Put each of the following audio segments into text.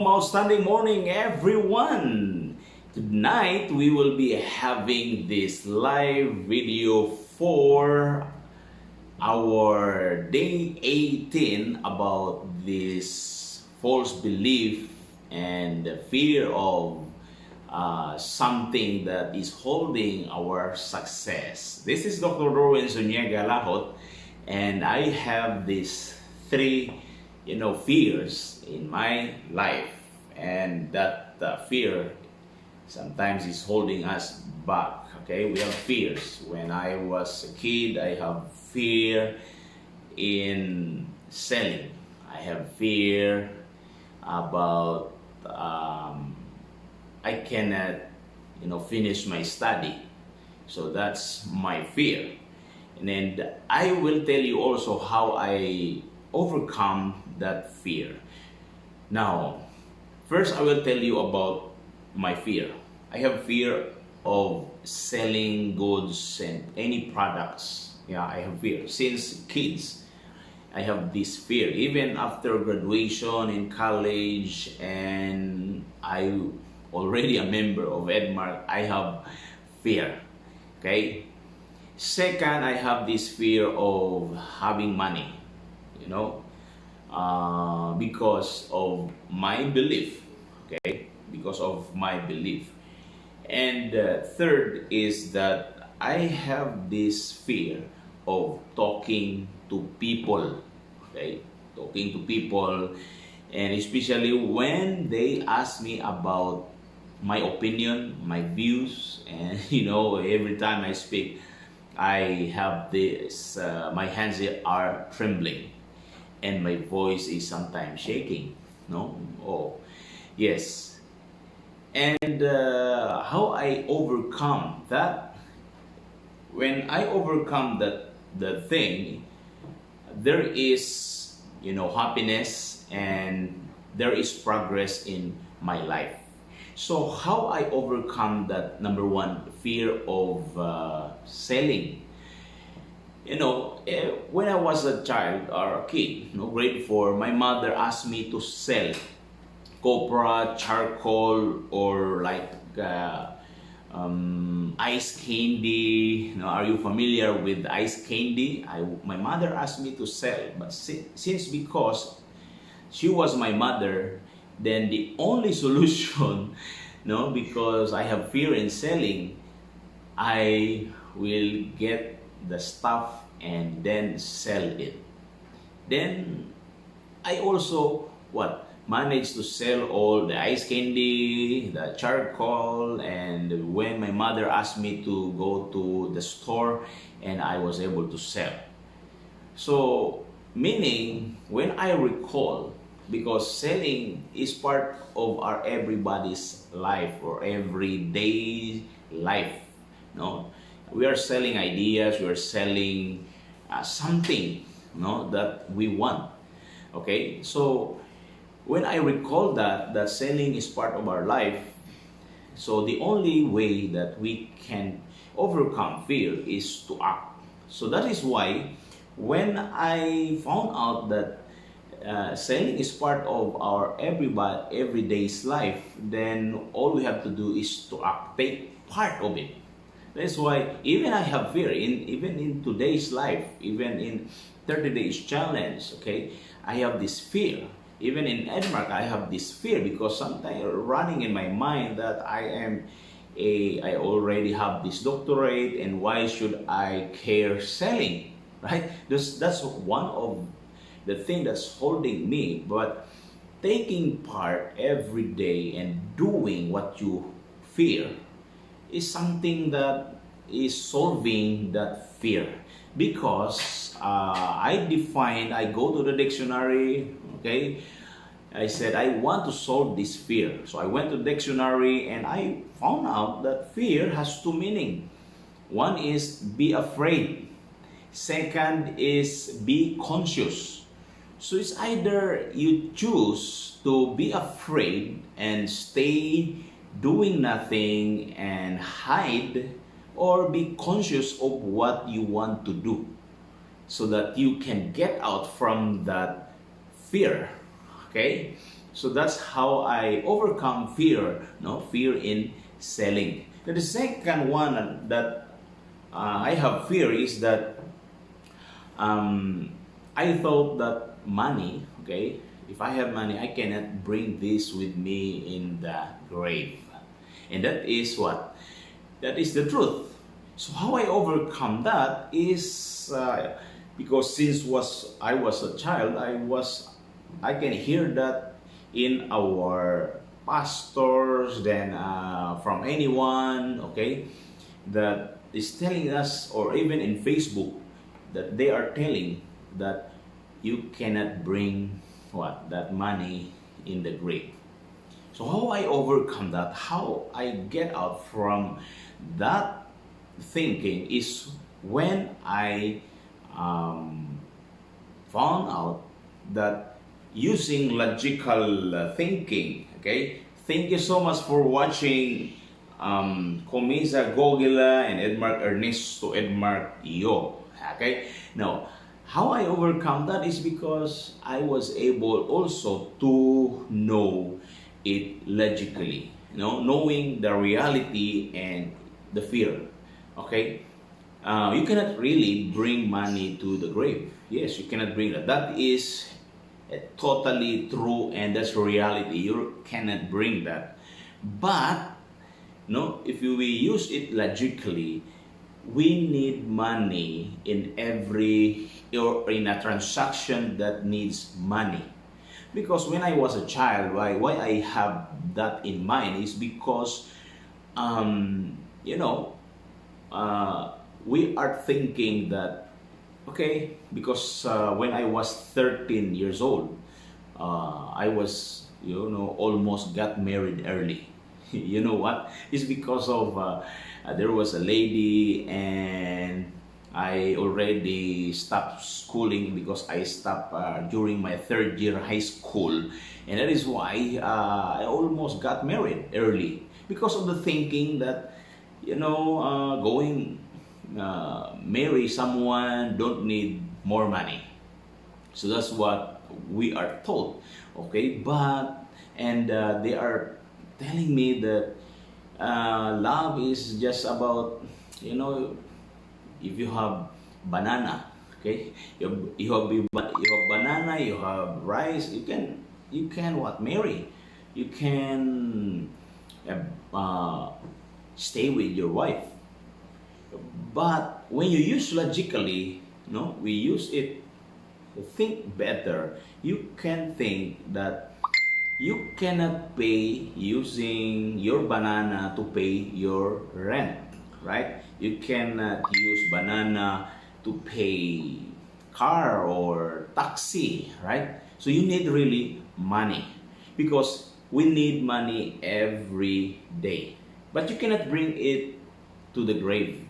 Outstanding morning, everyone! Tonight we will be having this live video for our day 18 about this false belief and the fear of something that is holding our success. This is Dr. Dorwin Lajot, and I have these three fears in my life, and that fear sometimes is holding us back. Okay, we have fears. When I was a kid, I have fear in selling. I have fear about I cannot finish my study, so that's my fear. And then I will tell you also how I overcome that fear. Now, first I will tell you about my fear. I have fear of selling goods and any products. Yeah, I have fear. Since kids, I have this fear. Even after graduation in college and I already a member of Edmark, I have fear. Okay? Second, I have this fear of having money. Because of my belief, okay? Because of my belief. And third is that I have this fear of talking to people, okay? Talking to people, and especially when they ask me about my opinion, my views, and every time I speak, I have this, my hands are trembling. And my voice is sometimes shaking. No? Oh, yes. And how I overcome that? When I overcome the thing, there is happiness and there is progress in my life. So how I overcome that, number one, fear of selling. When I was a child or a kid, grade 4, my mother asked me to sell copra, charcoal, or like ice candy. Are you familiar with ice candy? My mother asked me to sell, but since because she was my mother, then the only solution, because I have fear in selling, I will get the stuff and then sell it. Then I also managed to sell all the ice candy, the charcoal, and when my mother asked me to go to the store, and I was able to sell. So meaning, when I recall, because selling is part of our everybody's life or everyday life, we are selling ideas, we are selling something that we want. Okay, so when I recall that selling is part of our life, so the only way that we can overcome fear is to act. So that is why when I found out that selling is part of our everyday's life, then all we have to do is to act, take part of it. That's why even I have fear even in today's life, even in 30 days challenge, okay, I have this fear. Even in Edmark, I have this fear because sometimes running in my mind that I already have this doctorate, and why should I care selling, right? That's one of the thing that's holding me. But taking part every day and doing what you fear is something that is solving that fear. Because I go to the dictionary, okay, I said I want to solve this fear. So I went to the dictionary and I found out that fear has two meanings. One is be afraid. Second is be conscious. So it's either you choose to be afraid and stay doing nothing and hide, or be conscious of what you want to do so that you can get out from that fear. Okay? So that's how I overcome fear, no, fear in selling. Now, the second one that I have fear is that I thought that money, okay, if I have money, I cannot bring this with me in the grave. And that is what? That is the truth. So how I overcome that is because since I was a child, I can hear that in our pastors, then from anyone, okay, that is telling us, or even in Facebook, that they are telling that you cannot bring what, that money in the grave. So how I overcome that, how I get out from that thinking is when I found out that using logical thinking, okay. Thank you so much for watching Comisa Gogila and Edmark Ernesto Edmark Yo. Okay, now how I overcome that is because I was able also to know it logically, knowing the reality and the fear. Okay, you cannot really bring money to the grave. Yes, you cannot bring that. That is totally true, and that's reality. You cannot bring that. But if we use it logically, we need money in every, or in a transaction that needs money. Because when I was a child, why I have that in mind is because we are thinking that, okay, because when I was 13 years old, I was, almost got married early. You know what? It's because of there was a lady, and I already stopped schooling because I stopped during my third year high school, and that is why I almost got married early, because of the thinking that going marry someone don't need more money. So that's what we are told, okay. But they are telling me that love is just about, if you have banana, okay, you have banana, you have rice, you can what, marry, you can stay with your wife. But when you use logically, we use it to think better. You can think that you cannot pay using your banana to pay your rent, right? You cannot use banana to pay car or taxi, right? So you need really money, because we need money every day. But you cannot bring it to the grave,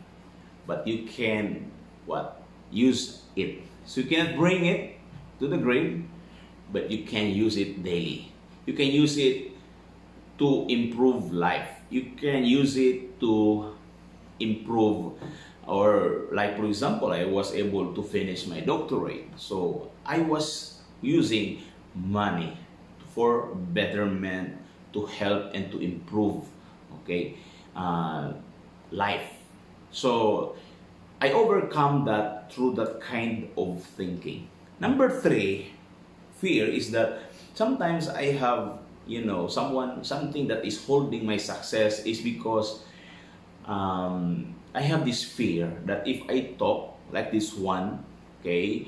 but you can what? Use it. So you cannot bring it to the grave, but you can use it daily. You can use it to improve life. You can use it to improve, or like for example, I was able to finish my doctorate. So I was using money for betterment, to help and to improve, okay, life. So I overcome that through that kind of thinking. Number 3, fear is that sometimes I have, something that is holding my success is because I have this fear that if I talk like this one, okay,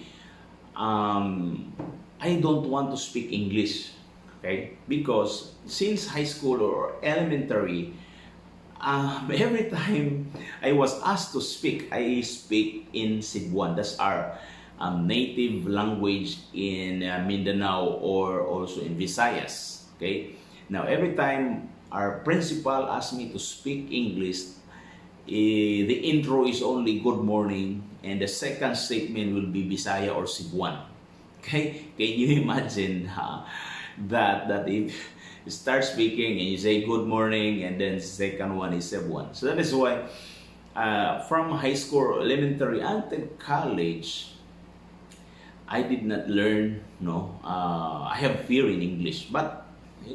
I don't want to speak English, okay, because since high school or elementary, every time I was asked to speak, I speak in Cebuan. That's our native language in Mindanao, or also in Visayas. Okay. Now, every time our principal asked me to speak English, the intro is only good morning, and the second statement will be Bisaya or Cebuan. Okay. Can you imagine that if you start speaking and you say good morning, and then second one is Cebuan. So that is why from high school, elementary until college, I did not learn, I have fear in English. But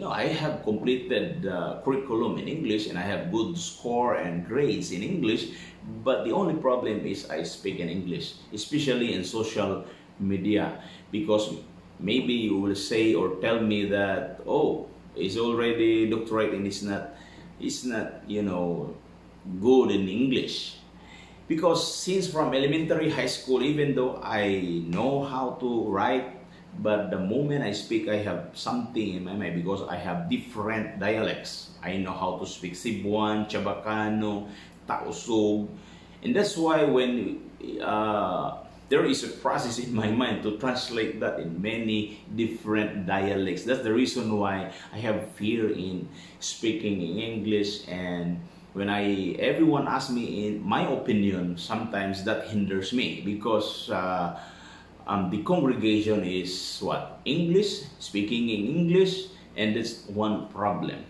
I have completed the curriculum in English and I have good score and grades in English, but the only problem is I speak in English, especially in social media, because maybe you will say or tell me that, oh, he's already doctorate and it's not, good in English. Because since from elementary, high school, even though I know how to write, but the moment I speak, I have something in my mind because I have different dialects. I know how to speak Cebuano, Chabacano, Tausug, and that's why when there is a process in my mind to translate that in many different dialects. That's the reason why I have fear in speaking in English. And when everyone asks me in my opinion, sometimes that hinders me because the congregation is what? English, speaking in English, and that's one problem.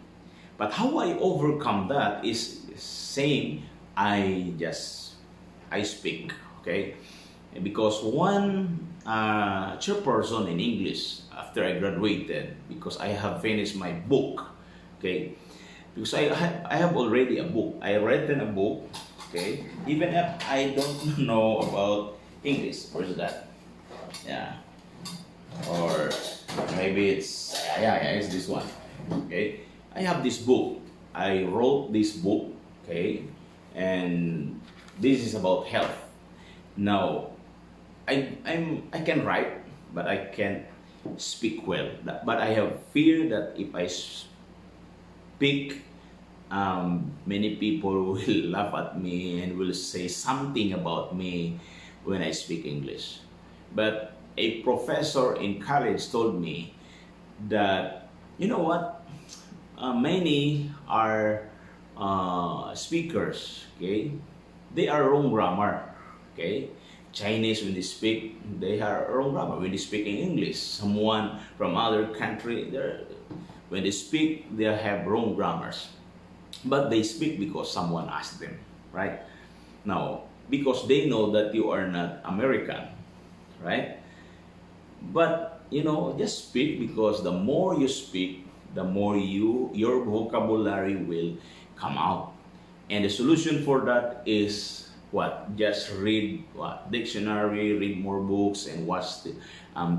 But how I overcome that is same. I speak, okay? Because one chairperson in English after I graduated, because I have finished my book, okay? Because I have already a book. I written a book, okay? Even if I don't know about English, where's that? Yeah, or maybe it's this one, okay? I have this book. I wrote this book, okay? And this is about health. Now, I can write, but I can't speak well. But I have fear that if I speak, many people will laugh at me and will say something about me when I speak English. But a professor in college told me that, you know what, many are speakers, okay? They are wrong grammar, okay? Chinese, when they speak, they are wrong grammar. When they speak in English, someone from other country, when they speak, they have wrong grammars. But they speak because someone asked them, right? Now, because they know that you are not American, right? But, just speak, because the more you speak, the more your vocabulary will come out. And the solution for that is what? Just read dictionary, read more books, and watch the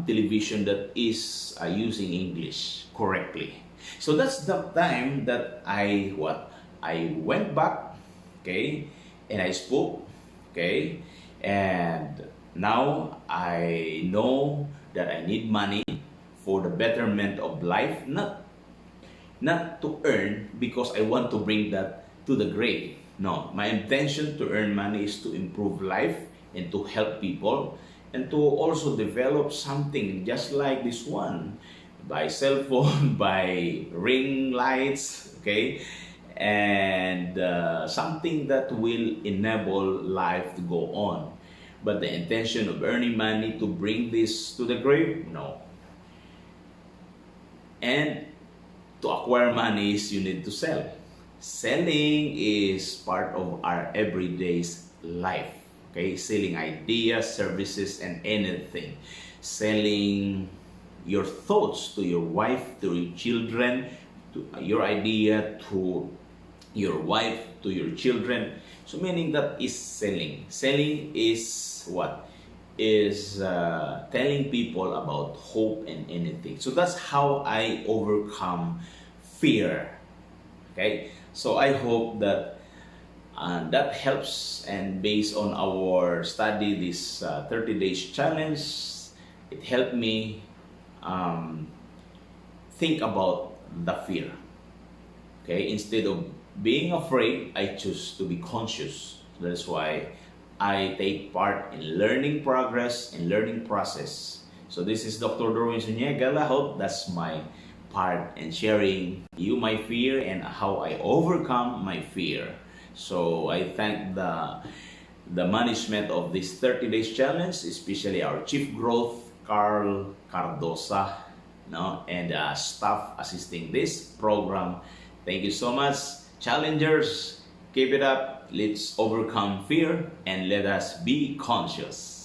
television that is using English correctly. So that's the time that I went back, okay, and I spoke, okay, and now I know that I need money for the betterment of life, not to earn because I want to bring that to the grave. No, my intention to earn money is to improve life and to help people and to also develop something just like this one, by cell phone, by ring lights, okay, and something that will enable life to go on. But the intention of earning money to bring this to the grave, no. And to acquire money is you need to sell. Selling is part of our everyday life. Okay, selling ideas, services, and anything. Selling your thoughts to your wife, to your children, to your idea to your wife, to your children. So meaning that is selling. Selling is what? Is telling people about hope and anything. So that's how I overcome fear. Okay, so I hope that that helps, and based on our study, this 30 days challenge, it helped me think about the fear. Okay, instead of being afraid, I choose to be conscious. That's why I take part in learning progress and learning process. So this is Dr. Dorwin Lajot. That's my part in sharing you my fear and how I overcome my fear. So I thank the management of this 30 days challenge, especially our Chief Growth, Carl Cardosa, and staff assisting this program. Thank you so much. Challengers, keep it up. Let's overcome fear and let us be conscious.